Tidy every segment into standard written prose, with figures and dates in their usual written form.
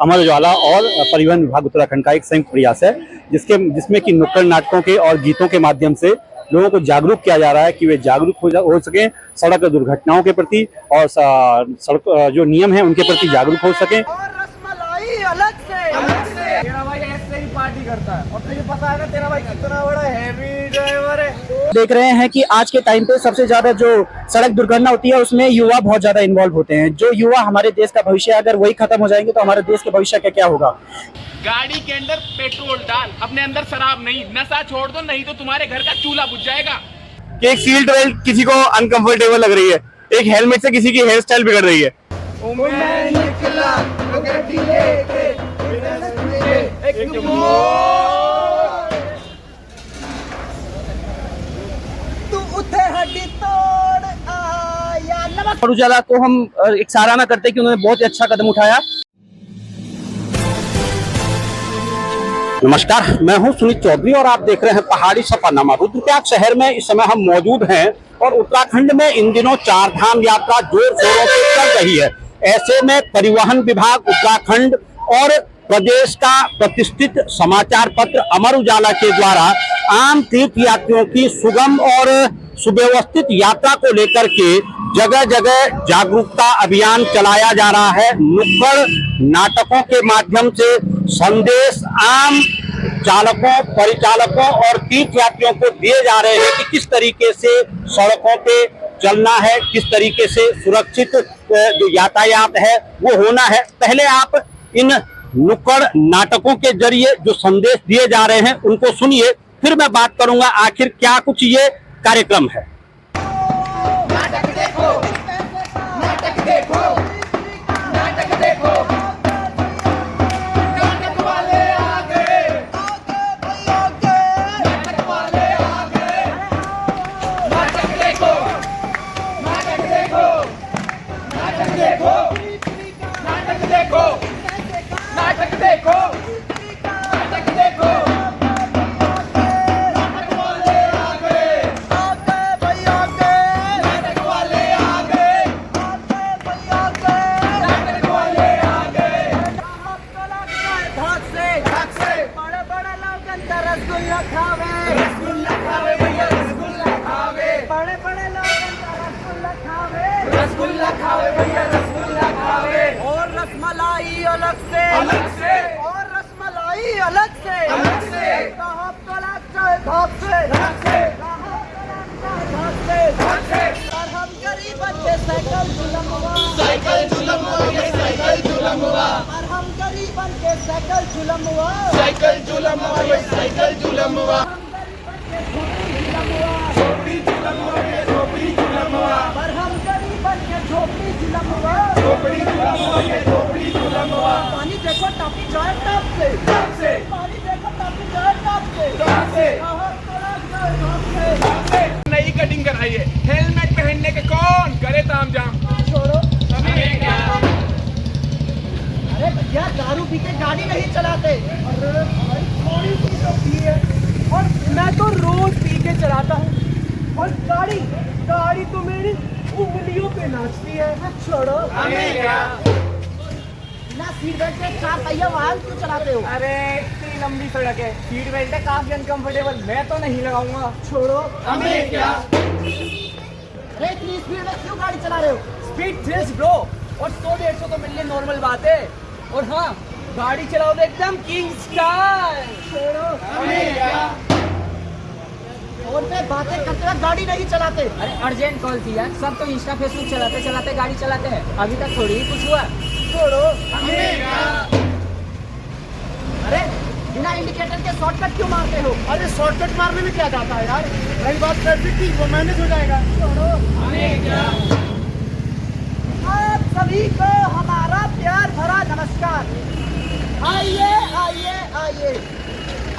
अमर उजाला और परिवहन विभाग उत्तराखंड का एक संयुक्त प्रयास है जिसमें कि नुक्कड़ नाटकों के और गीतों के माध्यम से लोगों को जागरूक किया जा रहा है कि वे जागरूक हो सकें सड़क दुर्घटनाओं के प्रति और सड़क जो नियम है उनके प्रति जागरूक हो सकें। और रसमलाई अलग से तेरा भाई ऐसे ही पार्टी करता है और तुझे पता है ना तेरा भाई कितना बड़ा हैवी ड्राइवर है। देख रहे हैं कि आज के टाइम पे सबसे ज्यादा जो सड़क दुर्घटना होती है उसमें युवा बहुत ज्यादा इन्वॉल्व होते हैं। जो युवा हमारे देश का भविष्य, अगर वही खत्म हो जाएंगे तो हमारे देश के भविष्य का क्या होगा। गाड़ी के अंदर पेट्रोल डाल, अपने अंदर शराब नहीं, नशा छोड़ दो, नहीं तो तुम्हारे घर का चूल्हा बुझ जाएगा। एक सीट बेल्ट किसी को अनकंफर्टेबल लग रही है, एक हेलमेट से किसी की हेयर स्टाइल बिगड़ रही है। अमर उजाला को हम एक सराहना करते हैं कि उन्होंने बहुत ही अच्छा कदम उठाया। नमस्कार, मैं हूं सुनीत चौधरी और आप देख रहे हैं पहाड़ी सफरनामा। रुद्रप्रयाग शहर में इस समय हम मौजूद हैं और उत्तराखंड में इन दिनों चार धाम यात्रा जोर शोरों से चल रही है। ऐसे में परिवहन विभाग उत्तराखंड और प्रदेश का प्रतिष्ठित समाचार पत्र अमर उजाला के द्वारा आम तीर्थ यात्रियों की सुगम और सुव्यवस्थित यात्रा को लेकर के जगह जगह जागरूकता अभियान चलाया जा रहा है। नुक्कड़ नाटकों के माध्यम से संदेश आम चालकों, परिचालकों और तीर्थ यात्रियों को दिए जा रहे हैं कि किस तरीके से सड़कों पे चलना है, किस तरीके से सुरक्षित जो यातायात है वो होना है। पहले आप इन नुक्कड़ नाटकों के जरिए जो संदेश दिए जा रहे हैं उनको सुनिए, फिर मैं बात करूंगा आखिर क्या कुछ ये कार्यक्रम है। नाटक देखो, नाटक देखो, नाटक देखो, नाटक वाले आ गए, नाटक वाले आ गए, नाटक देखो, नाटक देखो, नाटक देखो, नाटक देखो, नाटक देखो, नाटक देखो, नाटक वाले आ गए, नाटक वाले आ गए, नाटक वाले आ गए। धाक से बड़े बड़े लोग अंदर रसगुल्ला खावे, रसगुल्ला खावे भैया, रसगुल्ला खावे, बड़े बड़े लोग अंदर रसगुल्ला खावे, रसगुल्ला खावे भैया, रसगुल्ला खावे। और रसमलाई अलग से, अलग से, और रसमलाई अलग से, अलग से। कहाँ तलाक चाहे धाक से, धाक से, कहाँ तलाक चाहे धाक से, धाक से। और हम गरीब बच्चे साइकिल झुलमुआ, साइकिल झुलमुआ, ये साइकिल झुलमुआ। और हम गरीब बच्चे साइकिल झुलमुआ, साइकिल झुलमुआ, ये साइकिल झुलमुआ। झोपड़ी झुलमुआ, ये झोपड़ी झुलमुआ। और हम गरीब बच्चे झोपड़ी झुलमुआ, झोपड़ी झुलमुआ, ये झोपड़ी झुलमुआ। पानी देखो टापी जाए टाप से, टाप से। पानी देखो टापी जाए टाप से, टाप से। कहाँ तलाक जाए धाक से, धाक से। नई कटिंग कराई है, हेलमेट पहनने के कौन करे तामझाम। छोड़ो, हमें क्या। अरे भैया दारू पी के गाड़ी नहीं चलाते। अरे भाई थोड़ी सी तो पी है और मैं तो रोज पी के चलाता हूँ और गाड़ी गाड़ी तो मेरी उंगलियों पे नाचती है। छोड़ो, हमें क्या। बिना सीट बेल्ट के चार पहिया वाहन क्यों चलाते हो। अरे इतनी लंबी सड़क है, सीट बेल्ट है काफी अनकंफर्टेबल, मैं तो नहीं लगाऊंगा। छोड़ो, हमें क्या। अरे इतनी स्पीड में क्यों गाड़ी चला रहे हो। स्पीड थ्रिल्स ब्रो, और 100-150 तो मिलने नॉर्मल बात है। और हाँ, गाड़ी चलाओ तो एकदम किंग स्टाइल। छोड़ो, हमें क्या। और पे बातें करते हुए गाड़ी नहीं चलाते। अरे अर्जेंट कॉल थी यार, सब तो इंस्टा फेसबुक चलाते चलाते गाड़ी चलाते हैं, अभी तक थोड़ी ही कुछ हुआ। छोड़ो, हमें क्या। अरे बिना इंडिकेटर के शॉर्टकट क्यों मारते हो। अरे शॉर्टकट मारने में क्या जाता है यार, रही बात ट्रैफिक की वो मैनेज हो जाएगा। छोड़ो, हमें क्या। आप सभी को हमारा प्यार भरा नमस्कार। आइए आइए आइए,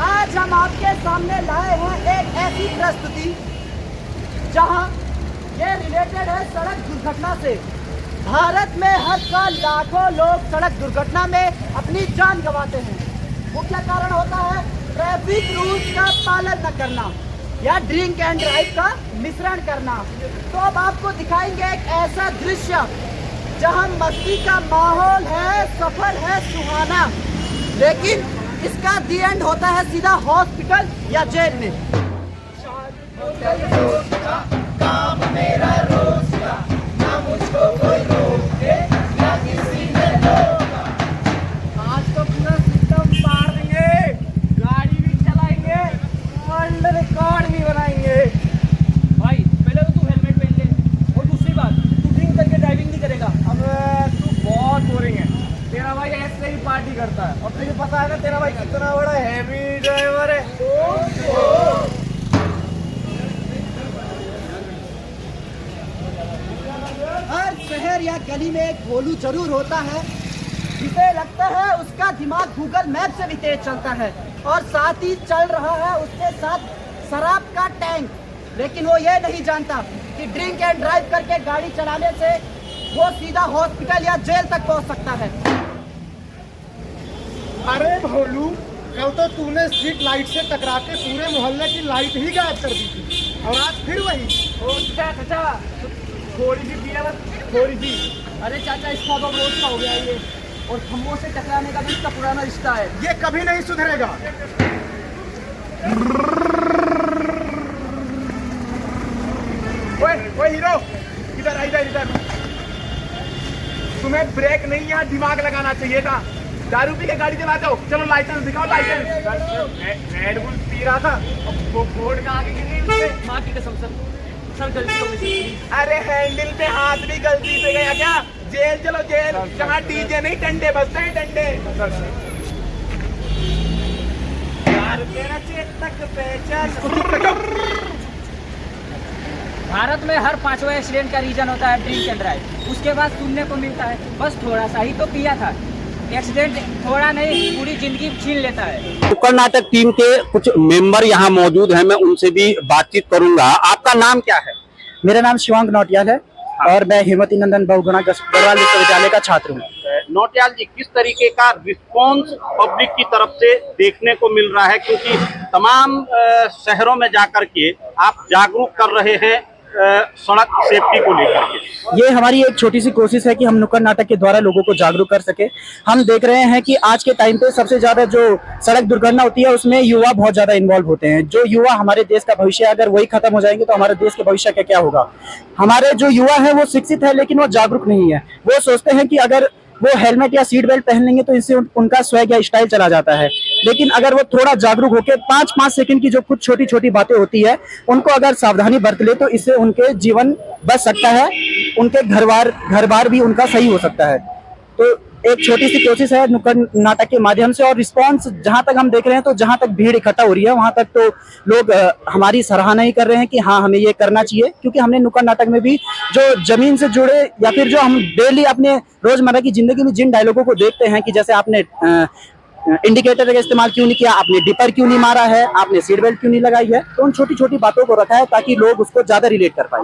आज हम आपके सामने लाए हैं एक ऐसी प्रस्तुति जहां ये रिलेटेड है सड़क दुर्घटना से। भारत में हर साल लाखों लोग सड़क दुर्घटना में अपनी जान गंवाते हैं। मुख्य कारण होता है ट्रैफिक रूल्स का पालन न करना। या ड्रिंक एंड ड्राइव का मिश्रण करना। तो अब आपको दिखाएंगे एक ऐसा दृश्य जहां मस्ती का माहौल है, सफर है सुहाना, लेकिन इसका दी एंड होता है सीधा हॉस्पिटल या जेल में। काम मेरा रोज का, ना मुझको कोई रोके, ना किसी ने रोका। आज तो पूरा सिस्टम पार देंगे, गाड़ी भी चलाएंगे, वर्ल्ड रिकॉर्ड भी बनाएंगे। भाई पहले तो तू हेलमेट पहन ले, और दूसरी बात तू ड्रिंक करके ड्राइविंग नहीं करेगा। अब तू बहुत बोरिंग है, तेरा भाई ऐसे ही पार्टी करता है और तुझे पता है ना तेरा भाई कितना बड़ा हैवी ड्राइवर है। हर शहर या गली में एक भोलू जरूर होता है जिसे लगता है उसका दिमाग गूगल मैप से भी तेज चलता है और साथ ही चल रहा है उसके साथ शराब का टैंक, लेकिन वो ये नहीं जानता कि ड्रिंक एंड ड्राइव करके गाड़ी चलाने से वो सीधा हॉस्पिटल या जेल तक पहुंच सकता है। अरे भोलू, कल तो तूने स्ट्रीट लाइट से टकरा के पूरे मोहल्ले की लाइट ही गायब कर दी थी और आज फिर वही। चाचा थोड़ी सी पिया बस, थोड़ी सी। अरे चाचा इसका तो रोज का हो गया ये, और खम्भों से टकराने का भी इसका पुराना रिश्ता है। ये कभी नहीं सुधरेगा। ओए हीरो, इधर इधर। तुम्हें ब्रेक नहीं यहाँ दिमाग लगाना चाहिए था। दारू पी के गाड़ी चलाते हो, चलो लाइसेंस दिखाओ। लाइसेंस रेड बुल पी रहा था, वो बोर्ड का आगे गिर गई। माँ की कसम सर गलती हो गई। अरे हैंडल पे हाथ भी गलती से गया क्या? जेल चलो जेल, जहाँ डीजे नहीं डंडे बजते हैं, डंडे। यार तेरा चेतक पहचान। भारत में हर 5वां एक्सीडेंट का रीजन होता है ड्रिंक एंड ड्राइव। उसके बाद सुनने को मिलता है बस थोड़ा सा ही तो पिया था, एक्सीडेंट थोड़ा नहीं पूरी जिंदगी छीन लेता है। नुक्कड़ नाटक टीम के कुछ मेंबर यहाँ मौजूद हैं, मैं उनसे भी बातचीत करूंगा। आपका नाम क्या है? मेरा नाम शिवांग नौटियाल है और मैं हेमवती नंदन बहुगुणा गढ़वाल विश्वविद्यालय का छात्र हूँ। नौटियाल जी, किस तरीके का रिस्पॉन्स पब्लिक की तरफ से देखने को मिल रहा है, क्योंकि तमाम शहरों में जाकर के आप जागरूक कर रहे हैं सड़क सेफ्टी को लेकर के? ये हमारी एक छोटी सी कोशिश है कि हम नुक्कड़ नाटक के द्वारा लोगों को जागरूक कर सके। हम देख रहे हैं कि आज के टाइम पे सबसे ज्यादा जो सड़क दुर्घटना होती है उसमें युवा बहुत ज्यादा इन्वॉल्व होते हैं। जो युवा हमारे देश का भविष्य है, अगर वही खत्म हो जाएंगे तो हमारे देश के भविष्य का क्या होगा। हमारे जो युवा है वो शिक्षित है लेकिन वो जागरूक नहीं है। वो सोचते हैं कि अगर वो हेलमेट या सीट बेल्ट पहन लेंगे तो इससे उनका स्वैग या स्टाइल चला जाता है। लेकिन अगर वो थोड़ा जागरूक होकर 5-5 सेकंड की जो कुछ छोटी छोटी बातें होती है उनको अगर सावधानी बरत ले तो इससे उनके जीवन बच सकता है, उनके घर बार भी उनका सही हो सकता है। तो एक छोटी सी कोशिश है नुक्कड़ नाटक के माध्यम से, और रिस्पांस जहां तक हम देख रहे हैं तो जहां तक भीड़ इकट्ठा हो रही है वहां तक तो लोग हमारी सराहना ही कर रहे हैं कि हाँ हमें ये करना चाहिए। क्योंकि हमने नुक्कड़ नाटक में भी जो जमीन से जुड़े या फिर जो हम डेली अपने रोजमर्रा की जिंदगी में जिन डायलॉगों को देखते हैं कि जैसे आपने इंडिकेटर का इस्तेमाल क्यों नहीं किया, आपने डिपर क्यों नहीं मारा है, आपने सीट बेल्ट क्यों नहीं लगाई है, तो उन छोटी छोटी बातों को रखा है ताकि लोग उसको ज्यादा रिलेट कर पाए।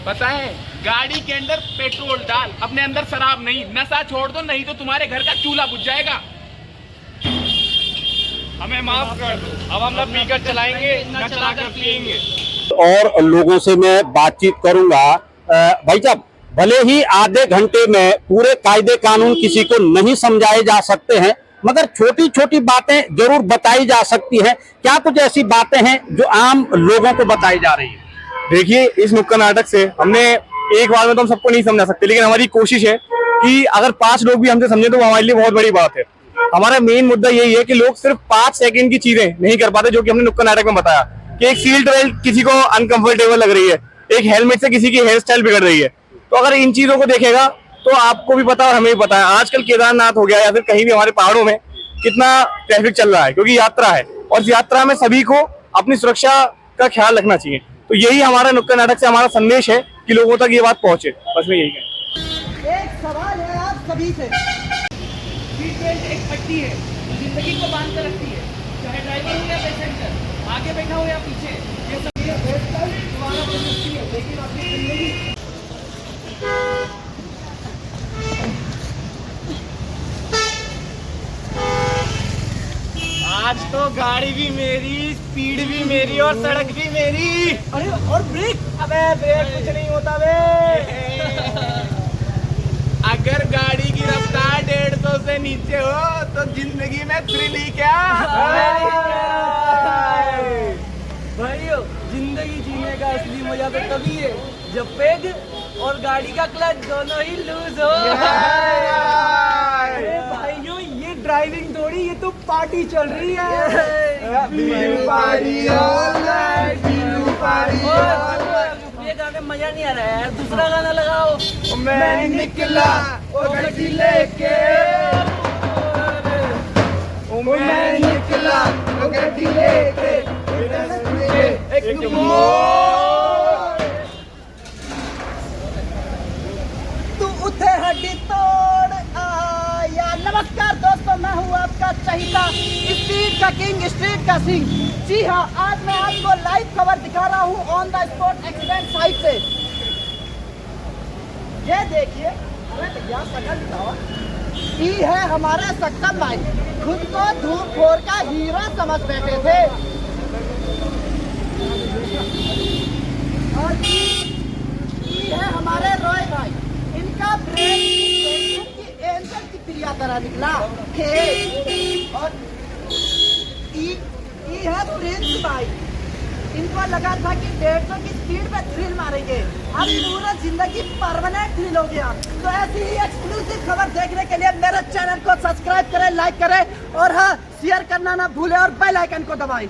पता है, गाड़ी के अंदर पेट्रोल डाल, अपने अंदर शराब नहीं, नशा छोड़ दो, नहीं तो तुम्हारे घर का चूल्हा बुझ जाएगा। हमें माफ कर दो, अब हम ना पीकर चलाएंगे ना चलाकर पिएंगे। और लोगों से मैं बातचीत करूंगा। भाई साहब, भले ही आधे घंटे में पूरे कायदे कानून किसी को नहीं समझाए जा सकते हैं, मगर छोटी छोटी बातें जरूर बताई जा सकती हैं। क्या कुछ ऐसी बातें हैं जो आम लोगों को बताई जा रही है? देखिए, इस नुक्कड़ नाटक से हमने एक बार में तो हम सबको नहीं समझा सकते, लेकिन हमारी कोशिश है कि अगर 5 लोग भी हमसे समझे तो वो हमारे लिए बहुत बड़ी बात है। हमारा मेन मुद्दा यही है कि लोग सिर्फ 5 सेकंड की चीजें नहीं कर पाते, जो कि हमने नुक्कड़ नाटक में बताया कि एक सीट बेल्ट किसी को अनकंफर्टेबल लग रही है, एक हेलमेट से किसी की हेयर स्टाइल बिगड़ रही है। तो अगर इन चीजों को देखेगा तो आपको भी पता और हमें भी पता है आजकल केदारनाथ हो गया या फिर कहीं भी हमारे पहाड़ों में कितना ट्रैफिक चल रहा है, क्योंकि यात्रा है और इस यात्रा में सभी को अपनी सुरक्षा का ख्याल रखना चाहिए। तो यही हमारा नुक्कड़ नाटक से हमारा संदेश है कि लोगों तक ये बात पहुंचे। बस मैं यही कहूँ। एक सवाल है आप सभी से। सीट बेल्ट एक पट्टी है जो जिंदगी को बांध कर रखती है, चाहे ड्राइवर हो या पैसेंजर, आगे बैठा हो या पीछे। ये सब ये बेल्ट तुम्हारा बन सकती है, लेकिन अपनी जिंदगी आज तो गाड़ी भी मेरी, स्पीड भी मेरी और सड़क भी मेरी। अरे और ब्रेक? अबे ब्रेक कुछ नहीं होता बे। अगर गाड़ी की रफ्तार 150 से नीचे हो तो जिंदगी में थ्रिल ही क्या। भाइयों, जिंदगी जीने का असली मजा तो तभी है जब पेग और गाड़ी का क्लच दोनों ही लूज हो। अरे भाइयों, ये ड्राइविंग थोड़ी, ये तो पार्टी चल रही है। ये गाने मजा नहीं आ रहा है, दूसरा गाना लगाओ। मैं निकला ओ गड्डी लेके, मैं निकला ओ गड्डी लेके, एक तू उठे हड्डी तोड़ आया। नमस्कार दोस्तों, मैं हूँ आपका चहीता, स्ट्रीट का किंग, स्ट्रीट का सिंह। जी हाँ, आज मैं आपको लाइव खबर दिखा रहा हूँ on the spot accident site से। ये देखिए, अरे भैया शकल दिखाओ। ये है हमारे सक्षम भाई, खुद को धूप फोड़ का हीरो समझ बैठे थे। और ये है हमारे रॉय भाई, इनका ब्रेन की एंजल की प्रिया तरह निकला। और ये है प्रिंस भाई, इनको लगा था कि 150 की स्पीड पे थ्रिल मारेंगे, अब पूरा जिंदगी परमानेंट थ्रिल हो गया। तो ऐसी ही एक्सक्लूसिव खबर देखने के लिए मेरे चैनल को सब्सक्राइब करें, लाइक करें और हाँ, शेयर करना ना भूलें और बेल आइकन को दबाएं।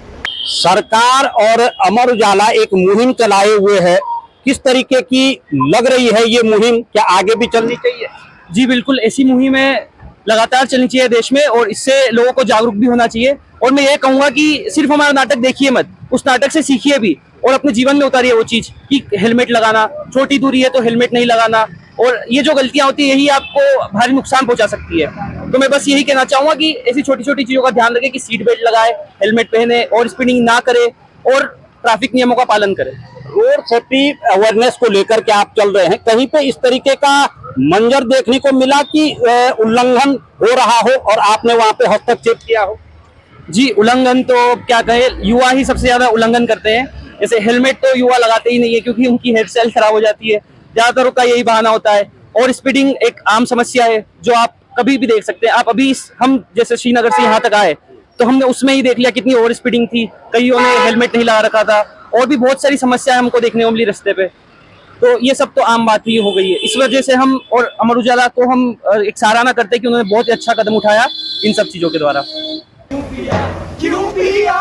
सरकार और अमर उजाला एक मुहिम चलाए हुए है, किस तरीके की लग रही है ये मुहिम? क्या आगे भी चलनी चाहिए? जी बिल्कुल, ऐसी मुहिमें लगातार चलनी चाहिए देश में और इससे लोगों को जागरूक भी होना चाहिए। और मैं ये कहूंगा कि सिर्फ हमारा नाटक देखिए मत, उस नाटक से सीखिए भी और अपने जीवन में उतारिए वो चीज कि हेलमेट लगाना, छोटी दूरी है तो हेलमेट नहीं लगाना, और ये जो गलतियां होती है यही आपको भारी नुकसान पहुंचा सकती है। तो मैं बस यही कहना चाहूंगा कि ऐसी छोटी छोटी चीजों का ध्यान रखें कि सीट बेल्ट लगाए, हेलमेट पहने और स्पीडिंग ना करे और ट्रैफिक नियमों का पालन करें। रोड सेफ्टी अवेयरनेस को लेकर के आप चल रहे हैं, कहीं पे इस तरीके का मंजर देखने को मिला कि उल्लंघन हो रहा हो और आपने वहां पे हस्तक्षेप किया हो? जी, उल्लंघन तो क्या कहे, युवा ही सबसे ज्यादा उल्लंघन करते हैं। जैसे हेलमेट तो युवा लगाते ही नहीं है क्योंकि उनकी हेयर स्टाइल खराब हो जाती है, ज्यादातर का यही बहाना होता है। और स्पीडिंग एक आम समस्या है जो आप कभी भी देख सकते हैं। आप अभी हम जैसे श्रीनगर से यहाँ तक आए तो हमने उसमें ही देख लिया कितनी ओवर स्पीडिंग थी, कईयों ने हेलमेट नहीं लगा रखा था और भी बहुत सारी समस्याएं हमको देखने को मिली रास्ते पे। तो ये सब तो आम बात ही हो गई है। इस वजह से हम और अमर उजाला को हम एक सराहना करते हैं कि उन्होंने बहुत ही अच्छा कदम उठाया इन सब चीजों के द्वारा। क्यों पिया?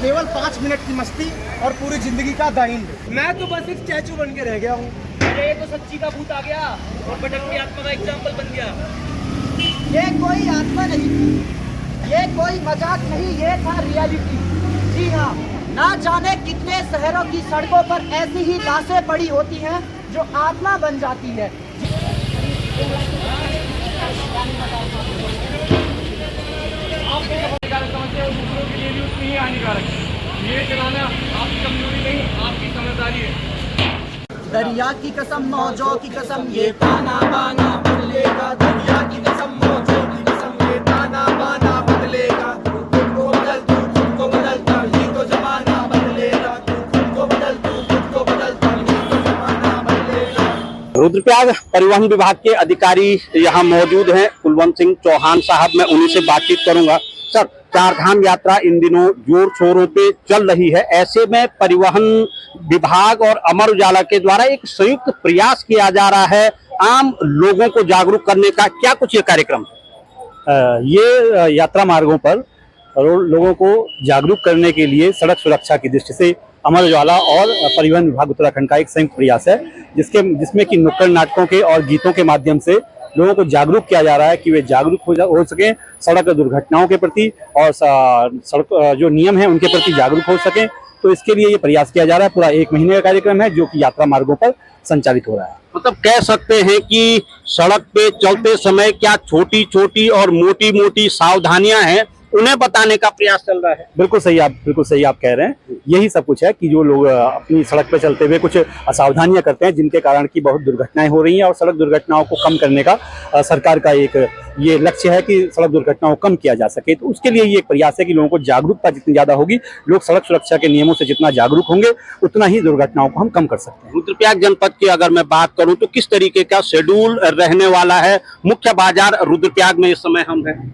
केवल 5 मिनट की मस्ती और पूरी जिंदगी का दाइंद। मैं तो बस एक स्टैचू बन के रह गया हूँ। अरे तो सच्ची का भूत आ गया और भटकती आत्मा का एग्जाम्पल बन गया। ये कोई आत्मा नहीं थी, ये कोई मजाक नहीं, ये था रियलिटी। जी हाँ, ना जाने कितने शहरों की सड़कों पर ऐसी ही लाशें पड़ी होती हैं जो आत्मा बन जाती है। ये चलाना आपकी कमजोरी नहीं, आपकी समझदारी है। दरिया की कसम, मौजों की कसम, ये ताना बाना बदलेगा। दरिया की कसम, मौजों की कसम, ये ताना बाना बदलेगा। तू खुद को बदल, तू खुद को बदल, तभी तो जमाना बदलेगा। तू खुद को बदल, तू खुद को बदल, तभी तो जमाना बदलेगा। रुद्रप्रयाग परिवहन विभाग के अधिकारी यहाँ मौजूद हैं, कुलवंत सिंह चौहान साहब, मैं उन्हीं से बातचीत करूंगा। सर, चारधाम यात्रा इन दिनों जोर शोरों पे चल रही है, ऐसे में परिवहन विभाग और अमर उजाला के द्वारा एक संयुक्त प्रयास किया जा रहा है आम लोगों को जागरूक करने का, क्या कुछ ये कार्यक्रम? ये यात्रा मार्गों पर लोगों को जागरूक करने के लिए सड़क सुरक्षा की दृष्टि से अमर उजाला और परिवहन विभाग उत्तराखंड का एक संयुक्त प्रयास है, जिसमें कि नुक्कड़ नाटकों के और गीतों के माध्यम से लोगों को जागरूक किया जा रहा है कि वे जागरूक हो सकें सड़क दुर्घटनाओं के प्रति और सड़क जो नियम है उनके प्रति जागरूक हो सकें। तो इसके लिए ये प्रयास किया जा रहा है। पूरा 1 महीने का कार्यक्रम है जो कि यात्रा मार्गों पर संचालित हो रहा है। मतलब कह सकते हैं कि सड़क पे चलते समय क्या छोटी छोटी और मोटी मोटी सावधानियां हैं उन्हें बताने का प्रयास चल रहा है। बिल्कुल सही आप कह रहे हैं। यही सब कुछ है कि जो लोग अपनी सड़क पर चलते हुए कुछ असावधानियां करते हैं, जिनके कारण की बहुत दुर्घटनाएं हो रही हैं, और सड़क दुर्घटनाओं को कम करने का सरकार का एक ये लक्ष्य है कि सड़क दुर्घटनाओं को कम किया जा सके। तो उसके लिए ये एक प्रयास है कि लोगों को जागरूकता जितनी ज्यादा होगी, लोग सड़क सुरक्षा के नियमों से जितना जागरूक होंगे, उतना ही दुर्घटनाओं को हम कम कर सकते हैं। रुद्रप्रयाग जनपद की अगर मैं बात करूं तो किस तरीके का शेड्यूल रहने वाला है? मुख्य बाजार रुद्रप्रयाग में इस समय हम हैं।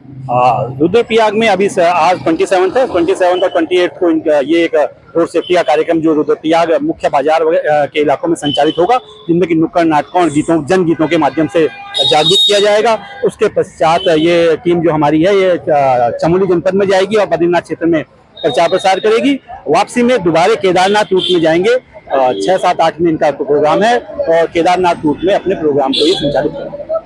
रुद्रप्रयाग में अभी आज 27 है, 27 और 28 को ये एक रोड सेफ्टी का कार्यक्रम जो रुद्रप्रयाग मुख्य बाजार के इलाकों में संचालित होगा, जिनमें कि नुक्कड़ नाटकों और गीतों, जन गीतों के माध्यम से जागरूक किया जाएगा। उसके पश्चात ये टीम जो हमारी है ये चमोली जनपद में जाएगी और बद्रीनाथ क्षेत्र में प्रचार प्रसार करेगी। वापसी में दोबारा केदारनाथ रूट में जाएंगे। 6, 7, 8 में इनका प्रोग्राम है और केदारनाथ रूट में अपने प्रोग्राम को ये संचालित करेंगे।